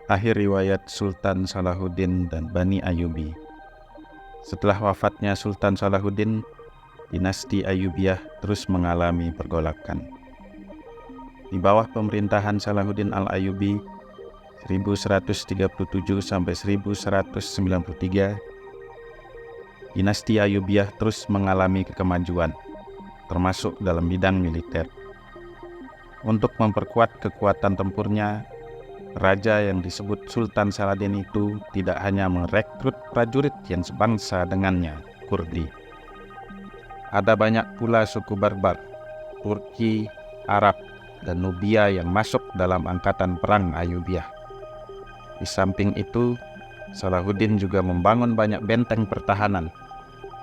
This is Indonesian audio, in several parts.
Akhir riwayat Sultan Salahuddin dan Bani Ayyubi. Setelah wafatnya Sultan Salahuddin, dinasti Ayyubiyah terus mengalami pergolakan. Di bawah pemerintahan Salahuddin Al-Ayyubi 1137 sampai 1193, dinasti Ayyubiyah terus mengalami kemajuan, termasuk dalam bidang militer. Untuk memperkuat kekuatan tempurnya, raja yang disebut Sultan Saladin itu tidak hanya merekrut prajurit yang sebangsa dengannya, Kurdi. Ada banyak pula suku Barbar, Turki, Arab, dan Nubia yang masuk dalam angkatan perang Ayyubiyah. Di samping itu, Salahuddin juga membangun banyak benteng pertahanan,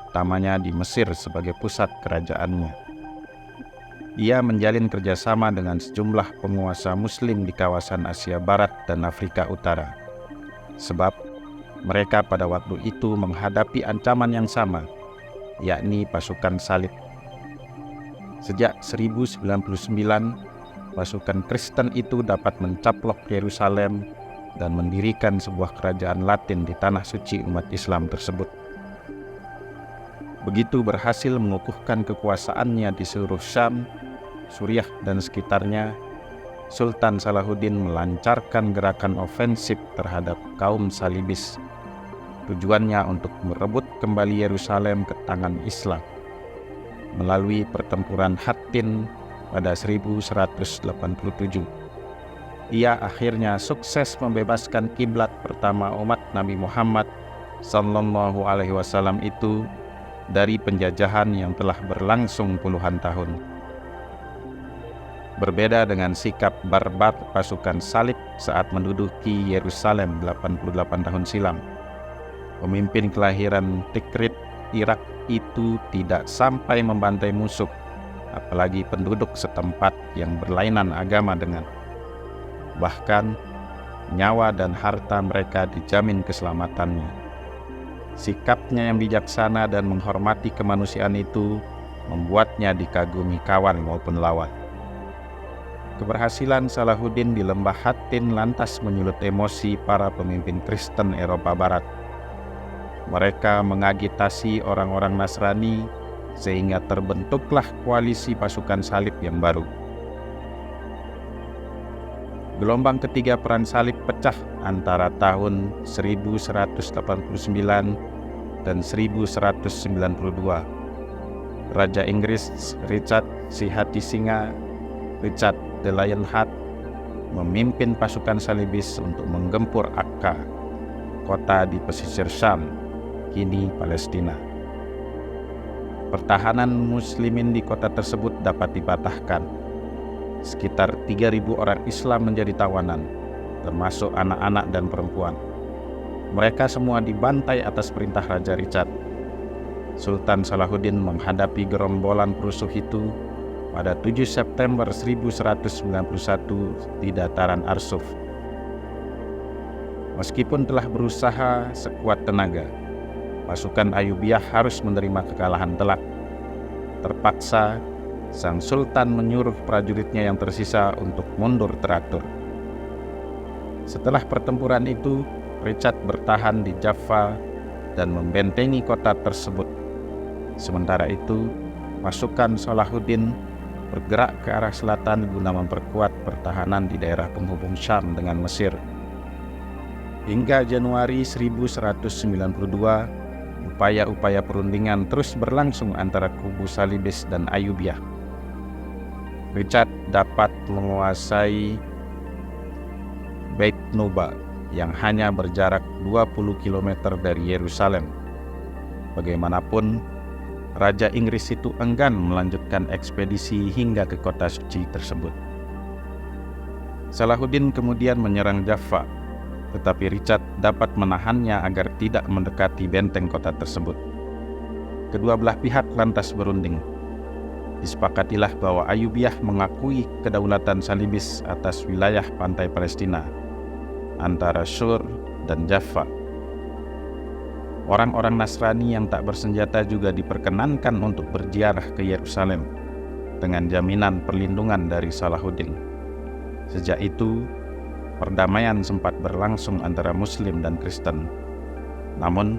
utamanya di Mesir sebagai pusat kerajaannya. Ia menjalin kerjasama dengan sejumlah penguasa Muslim di kawasan Asia Barat dan Afrika Utara, sebab mereka pada waktu itu menghadapi ancaman yang sama, yakni pasukan salib. Sejak 1099, pasukan Kristen itu dapat mencaplok Yerusalem dan mendirikan sebuah kerajaan Latin di tanah suci umat Islam tersebut. Begitu berhasil mengukuhkan kekuasaannya di seluruh Syam, Suriah dan sekitarnya, Sultan Salahuddin melancarkan gerakan ofensif terhadap kaum Salibis. Tujuannya untuk merebut kembali Yerusalem ke tangan Islam melalui pertempuran Hattin pada 1187. Ia akhirnya sukses membebaskan kiblat pertama umat Nabi Muhammad SAW itu dari penjajahan yang telah berlangsung puluhan tahun. Berbeda dengan sikap barbar pasukan salib saat menduduki Yerusalem 88 tahun silam, pemimpin kelahiran Tikrit, Irak itu tidak sampai membantai musuh, apalagi penduduk setempat yang berlainan agama dengan. Bahkan, nyawa dan harta mereka dijamin keselamatannya. Sikapnya yang bijaksana dan menghormati kemanusiaan itu membuatnya dikagumi kawan maupun lawan. Keberhasilan Salahuddin di lembah Hattin lantas menyulut emosi para pemimpin Kristen Eropa Barat. Mereka mengagitasi orang-orang Nasrani sehingga terbentuklah koalisi pasukan salib yang baru. Gelombang ketiga perang salib pecah antara tahun 1189 dan 1192. Raja Inggris Richard si Hati Singa, Richard the Lionheart, memimpin pasukan Salibis untuk menggempur Akka, kota di pesisir Syam, kini Palestina. Pertahanan Muslimin di kota tersebut dapat dipatahkan. Sekitar 3.000 orang Islam menjadi tawanan, termasuk anak-anak dan perempuan. Mereka semua dibantai atas perintah Raja Richard. Sultan Salahuddin menghadapi gerombolan perusuh itu pada 7 September 1191 di dataran Arsuf. Meskipun telah berusaha sekuat tenaga, pasukan Ayyubiyah harus menerima kekalahan telak. Terpaksa, sang sultan menyuruh prajuritnya yang tersisa untuk mundur teratur. Setelah pertempuran itu, Richard bertahan di Jaffa dan membentengi kota tersebut. Sementara itu, pasukan Salahuddin bergerak ke arah selatan guna memperkuat pertahanan di daerah penghubung Syam dengan Mesir. Hingga Januari 1192, upaya-upaya perundingan terus berlangsung antara kubu Salibis dan Ayyubiyah. Richard dapat menguasai Beit Nuba yang hanya berjarak 20 km dari Yerusalem. Bagaimanapun, Raja Inggris itu enggan melanjutkan ekspedisi hingga ke kota suci tersebut. Salahuddin kemudian menyerang Jaffa, tetapi Richard dapat menahannya agar tidak mendekati benteng kota tersebut. Kedua belah pihak lantas berunding. Disepakatilah bahwa Ayyubiyah mengakui kedaulatan Salibis atas wilayah pantai Palestina antara Shur dan Jaffa. Orang-orang Nasrani yang tak bersenjata juga diperkenankan untuk berziarah ke Yerusalem dengan jaminan perlindungan dari Salahuddin. Sejak itu, perdamaian sempat berlangsung antara Muslim dan Kristen. Namun,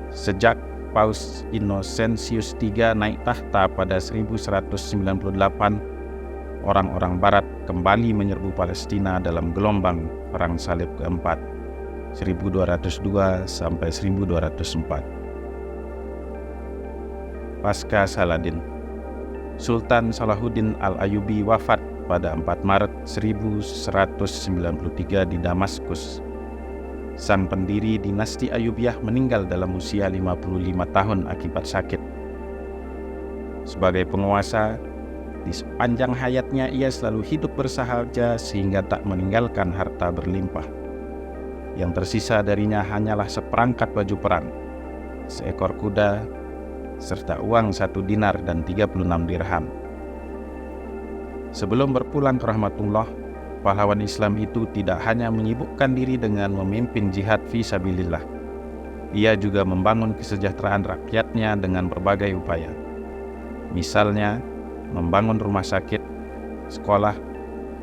sejak Paus Innocentius III naik tahta pada 1198, orang-orang Barat kembali menyerbu Palestina dalam gelombang Perang Salib keempat, 1202 sampai 1204. Pasca Saladin, Sultan Salahuddin Al-Ayyubi wafat pada 4 Maret 1193 di Damaskus. Sang pendiri dinasti Ayyubiyah meninggal dalam usia 55 tahun akibat sakit. Sebagai penguasa, di sepanjang hayatnya ia selalu hidup bersahaja sehingga tak meninggalkan harta berlimpah. Yang tersisa darinya hanyalah seperangkat baju perang, seekor kuda, serta uang 1 dinar dan 36 dirham. Sebelum berpulang ke rahmatullah, pahlawan Islam itu tidak hanya menyibukkan diri dengan memimpin jihad fi sabilillah. Ia juga membangun kesejahteraan rakyatnya dengan berbagai upaya. Misalnya, membangun rumah sakit, sekolah,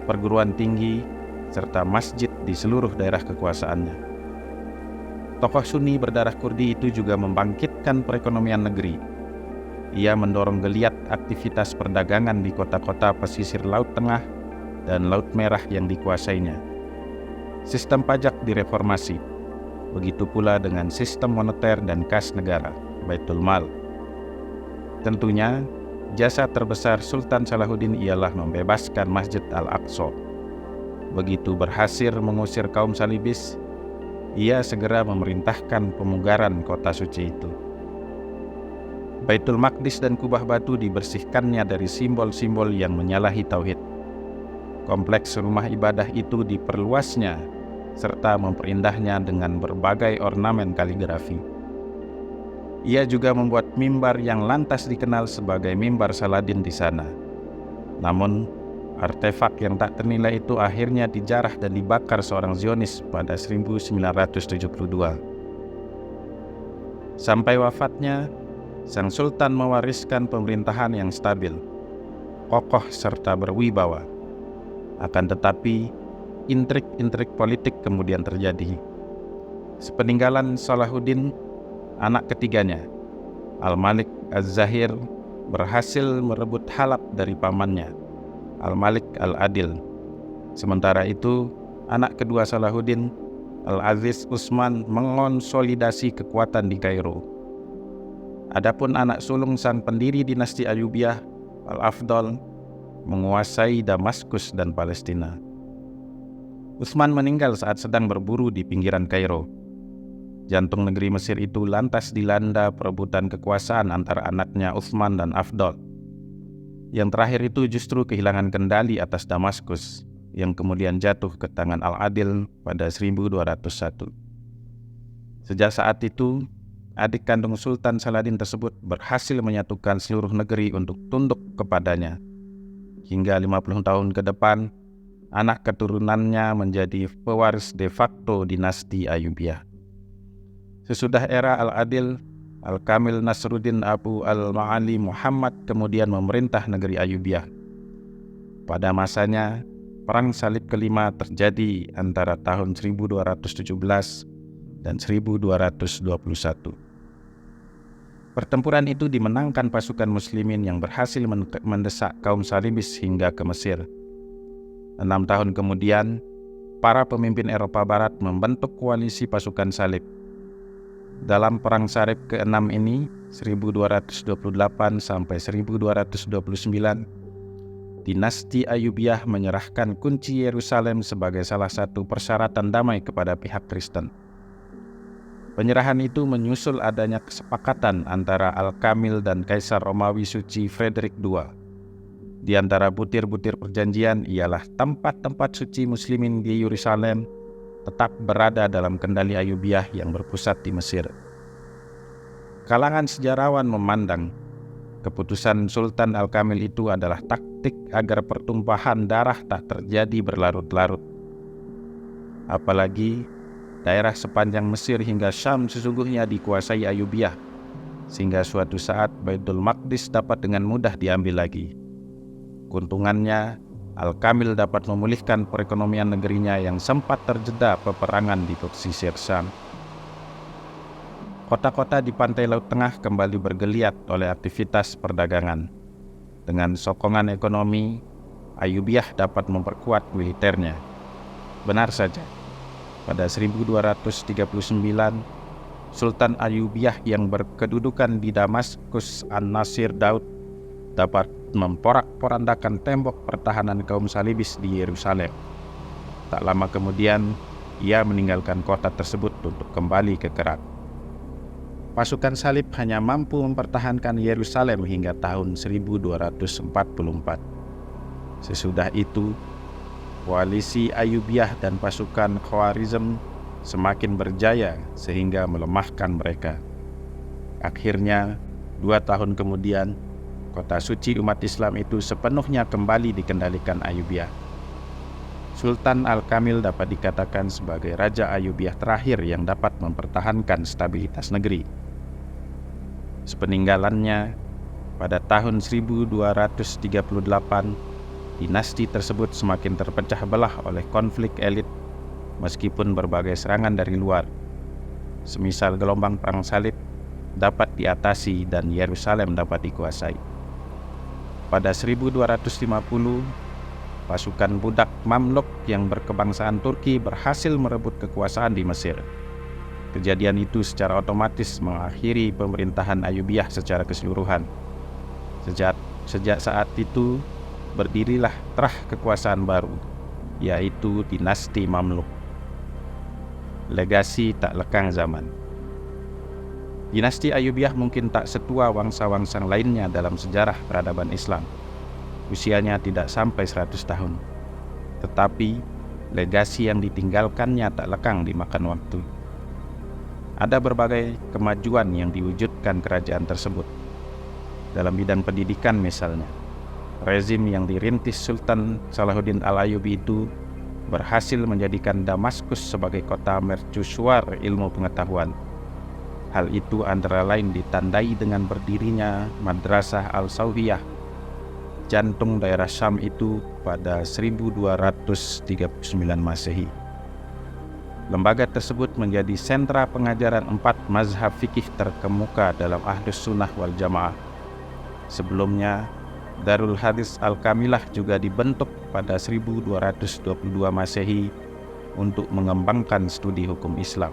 perguruan tinggi, serta masjid di seluruh daerah kekuasaannya. Tokoh Sunni berdarah Kurdi itu juga membangkitkan perekonomian negeri. Ia mendorong geliat aktivitas perdagangan di kota-kota pesisir Laut Tengah dan Laut Merah yang dikuasainya. Sistem pajak direformasi, begitu pula dengan sistem moneter dan kas negara, Baitul Mal. Tentunya, jasa terbesar Sultan Salahuddin ialah membebaskan Masjid Al-Aqsa. Begitu berhasil mengusir kaum salibis, ia segera memerintahkan pemugaran kota suci itu. Baitul Maqdis dan kubah batu dibersihkannya dari simbol-simbol yang menyalahi tauhid. Kompleks rumah ibadah itu diperluasnya serta memperindahnya dengan berbagai ornamen kaligrafi. Ia juga membuat mimbar yang lantas dikenal sebagai mimbar Saladin di sana. Namun, artefak yang tak ternilai itu akhirnya dijarah dan dibakar seorang Zionis pada 1972. Sampai wafatnya, sang sultan mewariskan pemerintahan yang stabil, kokoh serta berwibawa. Akan tetapi, intrik-intrik politik kemudian terjadi. Sepeninggalan Salahuddin, anak ketiganya, Al-Malik Az-Zahir, berhasil merebut Halab dari pamannya, Al-Malik Al-Adil. Sementara itu, anak kedua Salahuddin, Al-Aziz Utsman, mengonsolidasi kekuatan di Kairo. Adapun anak sulung sang pendiri dinasti Ayyubiyah, Al-Afdal, menguasai Damaskus dan Palestina. Utsman meninggal saat sedang berburu di pinggiran Kairo. Jantung negeri Mesir itu lantas dilanda perebutan kekuasaan antara anaknya Utsman dan Afdal. Yang terakhir itu justru kehilangan kendali atas Damaskus, yang kemudian jatuh ke tangan Al-Adil pada 1201. Sejak saat itu, adik kandung Sultan Saladin tersebut berhasil menyatukan seluruh negeri untuk tunduk kepadanya. Hingga 50 tahun ke depan, anak keturunannya menjadi pewaris de facto dinasti Ayyubiyah. Sesudah era Al-Adil, Al-Kamil Nasruddin Abu Al-Ma'ali Muhammad kemudian memerintah negeri Ayyubiyah. Pada masanya, Perang Salib kelima terjadi antara tahun 1217 dan 1221. Pertempuran itu dimenangkan pasukan muslimin yang berhasil mendesak kaum salibis hingga ke Mesir. 6 tahun kemudian, para pemimpin Eropa Barat membentuk koalisi pasukan salib. Dalam Perang Salib ke-6 ini, 1228 sampai 1229, dinasti Ayyubiyah menyerahkan kunci Yerusalem sebagai salah satu persyaratan damai kepada pihak Kristen. Penyerahan itu menyusul adanya kesepakatan antara Al-Kamil dan Kaisar Romawi Suci Frederick II. Di antara butir-butir perjanjian ialah tempat-tempat suci muslimin di Yerusalem tetap berada dalam kendali Ayyubiyah yang berpusat di Mesir. Kalangan sejarawan memandang keputusan Sultan Al-Kamil itu adalah taktik agar pertumpahan darah tak terjadi berlarut-larut. Apalagi daerah sepanjang Mesir hingga Syam sesungguhnya dikuasai Ayyubiyah, sehingga suatu saat Baitul Maqdis dapat dengan mudah diambil lagi. Keuntungannya, Al-Kamil dapat memulihkan perekonomian negerinya yang sempat terjeda peperangan di pesisir Syam. Kota-kota di pantai Laut Tengah kembali bergeliat oleh aktivitas perdagangan. Dengan sokongan ekonomi, Ayyubiyah dapat memperkuat militernya. Benar saja, pada 1239, Sultan Ayyubiyah yang berkedudukan di Damaskus An-Nasir Daud dapat memporak-porandakan tembok pertahanan kaum Salibis di Yerusalem. Tak lama kemudian, ia meninggalkan kota tersebut untuk kembali ke Kerak. Pasukan Salib hanya mampu mempertahankan Yerusalem hingga tahun 1244. Sesudah itu, koalisi Ayyubiyah dan pasukan Khawarizm semakin berjaya sehingga melemahkan mereka. Akhirnya, 2 tahun kemudian, kota suci umat Islam itu sepenuhnya kembali dikendalikan Ayyubiyah. Sultan Al-Kamil dapat dikatakan sebagai Raja Ayyubiyah terakhir yang dapat mempertahankan stabilitas negeri. Sepeninggalannya, pada tahun 1238, dinasti tersebut semakin terpecah belah oleh konflik elit meskipun berbagai serangan dari luar, semisal gelombang perang salib, dapat diatasi dan Yerusalem dapat dikuasai. Pada 1250, pasukan budak Mamluk yang berkebangsaan Turki berhasil merebut kekuasaan di Mesir. Kejadian itu secara otomatis mengakhiri pemerintahan Ayyubiyah secara keseluruhan. Sejak saat itu, berdirilah terah kekuasaan baru, yaitu dinasti Mamluk. Legasi tak lekang zaman. Dinasti Ayyubiyah mungkin tak setua wangsa-wangsa lainnya dalam sejarah peradaban Islam. Usianya tidak sampai 100 tahun. Tetapi, legasi yang ditinggalkannya tak lekang dimakan waktu. Ada berbagai kemajuan yang diwujudkan kerajaan tersebut. Dalam bidang pendidikan misalnya, rezim yang dirintis Sultan Salahuddin Al-Ayyubi itu berhasil menjadikan Damaskus sebagai kota mercusuar ilmu pengetahuan. Hal itu antara lain ditandai dengan berdirinya Madrasah Al-Sawhiyah, jantung daerah Syam itu pada 1239 Masehi. Lembaga tersebut menjadi sentra pengajaran 4 mazhab fikih terkemuka dalam Ahlus Sunnah wal Jamaah. Sebelumnya, Darul Hadis Al-Kamilah juga dibentuk pada 1222 Masehi untuk mengembangkan studi hukum Islam.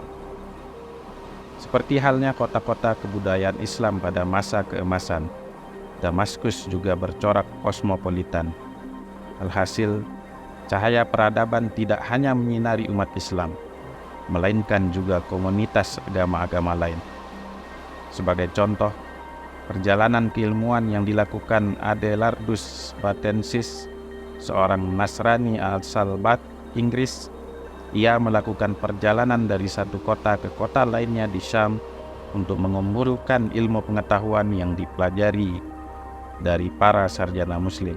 Seperti halnya kota-kota kebudayaan Islam pada masa keemasan, Damaskus juga bercorak kosmopolitan. Alhasil, cahaya peradaban tidak hanya menyinari umat Islam, melainkan juga komunitas agama-agama lain. Sebagai contoh, perjalanan keilmuan yang dilakukan Adelardus Batensis, seorang Nasrani asal Inggris, ia melakukan perjalanan dari satu kota ke kota lainnya di Syam untuk mengumpulkan ilmu pengetahuan yang dipelajari dari para sarjana muslim.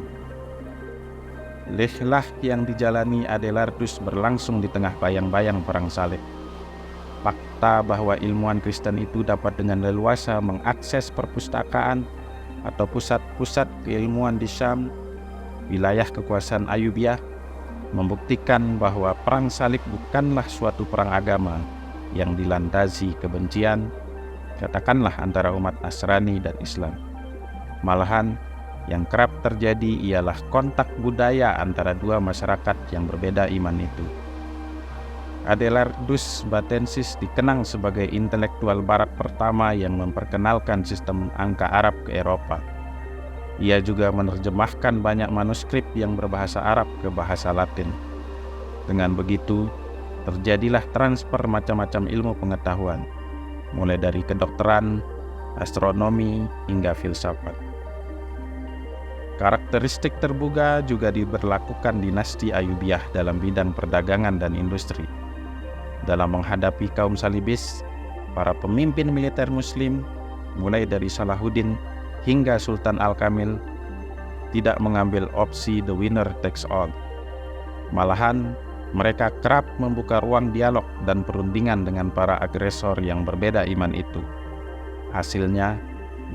Lehlah yang dijalani Adelardus berlangsung di tengah bayang-bayang perang salib. Fakta bahwa ilmuwan Kristen itu dapat dengan leluasa mengakses perpustakaan atau pusat-pusat keilmuan di Syam, wilayah kekuasaan Ayyubiyah, membuktikan bahwa perang salib bukanlah suatu perang agama yang dilandasi kebencian, katakanlah antara umat Nasrani dan Islam. Malahan, yang kerap terjadi ialah kontak budaya antara dua masyarakat yang berbeda iman itu. Adelardus Batensis dikenang sebagai intelektual barat pertama yang memperkenalkan sistem angka Arab ke Eropa. Ia juga menerjemahkan banyak manuskrip yang berbahasa Arab ke bahasa Latin. Dengan begitu, terjadilah transfer macam-macam ilmu pengetahuan, mulai dari kedokteran, astronomi, hingga filsafat. Karakteristik terbuka juga diberlakukan dinasti Ayyubiyah dalam bidang perdagangan dan industri. Dalam menghadapi kaum Salibis, para pemimpin militer Muslim, mulai dari Salahuddin hingga Sultan Al-Kamil, tidak mengambil opsi the winner takes all. Malahan, mereka kerap membuka ruang dialog dan perundingan dengan para agresor yang berbeda iman itu. Hasilnya,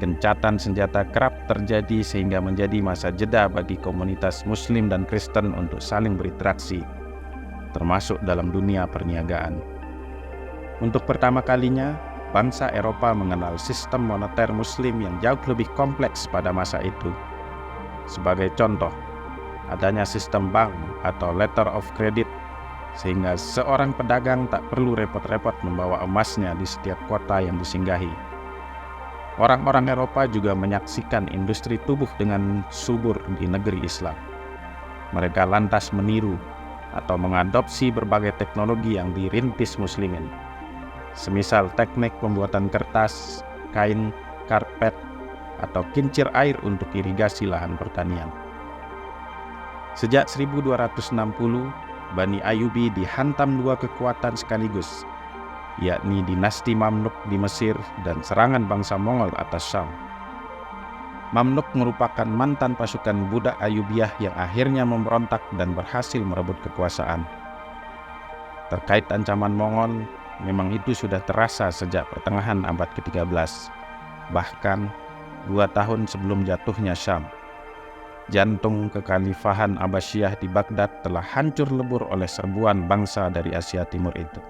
Gencatan senjata kerap terjadi sehingga menjadi masa jeda bagi komunitas Muslim dan Kristen untuk saling berinteraksi, termasuk dalam dunia perniagaan. Untuk pertama kalinya, bangsa Eropa mengenal sistem moneter Muslim yang jauh lebih kompleks pada masa itu. Sebagai contoh, adanya sistem bank atau letter of credit, sehingga seorang pedagang tak perlu repot-repot membawa emasnya di setiap kota yang disinggahi. Orang-orang Eropa juga menyaksikan industri tubuh dengan subur di negeri Islam. Mereka lantas meniru atau mengadopsi berbagai teknologi yang dirintis Muslimin, semisal teknik pembuatan kertas, kain, karpet, atau kincir air untuk irigasi lahan pertanian. Sejak 1260, Bani Ayyubi dihantam dua kekuatan sekaligus, yakni dinasti Mamluk di Mesir dan serangan bangsa Mongol atas Syam. Mamluk merupakan mantan pasukan budak Ayyubiyah yang akhirnya memberontak dan berhasil merebut kekuasaan. Terkait ancaman Mongol, memang itu sudah terasa sejak pertengahan abad ke-13, bahkan 2 tahun sebelum jatuhnya Syam. Jantung kekhalifahan Abbasiyah di Baghdad telah hancur lebur oleh serbuan bangsa dari Asia Timur itu.